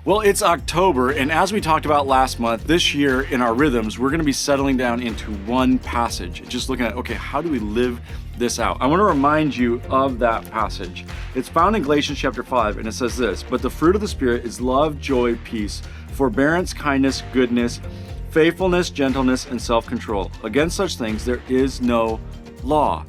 Well, it's October, and as we talked about last month, this year in our rhythms, we're going to be settling down into one passage, just looking at, okay, how do we live this out? I want to remind you of that passage. It's found in Galatians chapter 5, and it says this: "But the fruit of the Spirit is love, joy, peace, forbearance, kindness, goodness, faithfulness, gentleness, and self-control. Against such things there is no law."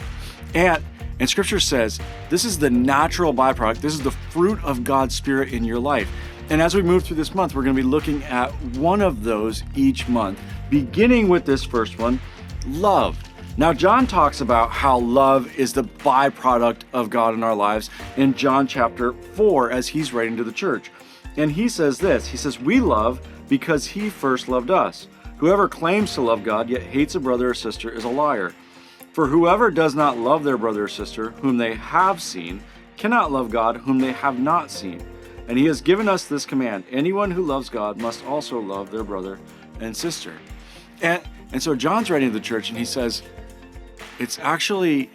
And Scripture says this is the natural byproduct. This is the fruit of God's Spirit in your life. And as we move through this month, we're going to be looking at one of those each month, beginning with this first one, love. Now, John talks about how love is the byproduct of God in our lives in John chapter 4 as he's writing to the church. And he says this, he says, "We love because he first loved us. Whoever claims to love God yet hates a brother or sister is a liar. For whoever does not love their brother or sister whom they have seen cannot love God whom they have not seen. And he has given us this command: anyone who loves God must also love their brother and sister." And so John's writing to the church and he says, it's actually,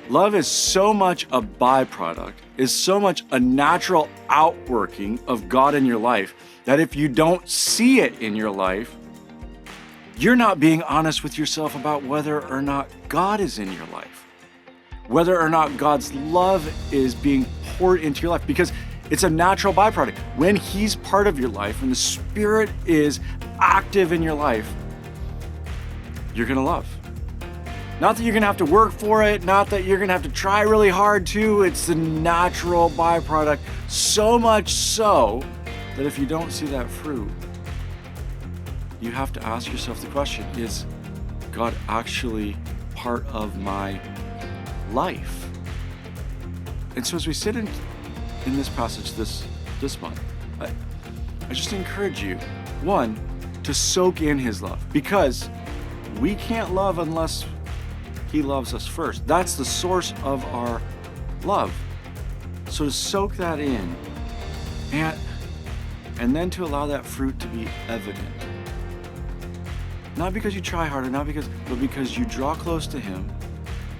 love is so much a byproduct, is so much a natural outworking of God in your life, that if you don't see it in your life, you're not being honest with yourself about whether or not God is in your life, whether or not God's love is being poured into your life, because it's a natural byproduct. When he's part of your life, when the Spirit is active in your life, you're gonna love. Not that you're gonna have to work for it, not that you're gonna have to try really hard to, it's the natural byproduct. So much so that if you don't see that fruit, you have to ask yourself the question, is God actually part of my life? And so as we sit in this passage this month, I just encourage you, one, to soak in his love, because we can't love unless he loves us first. That's the source of our love. So to soak that in and then to allow that fruit to be evident. Not because you try harder, but because you draw close to him,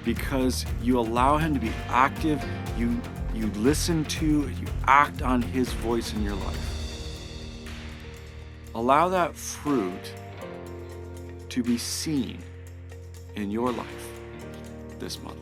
because you allow him to be active, you listen to, you act on his voice in your life. Allow that fruit to be seen in your life this month.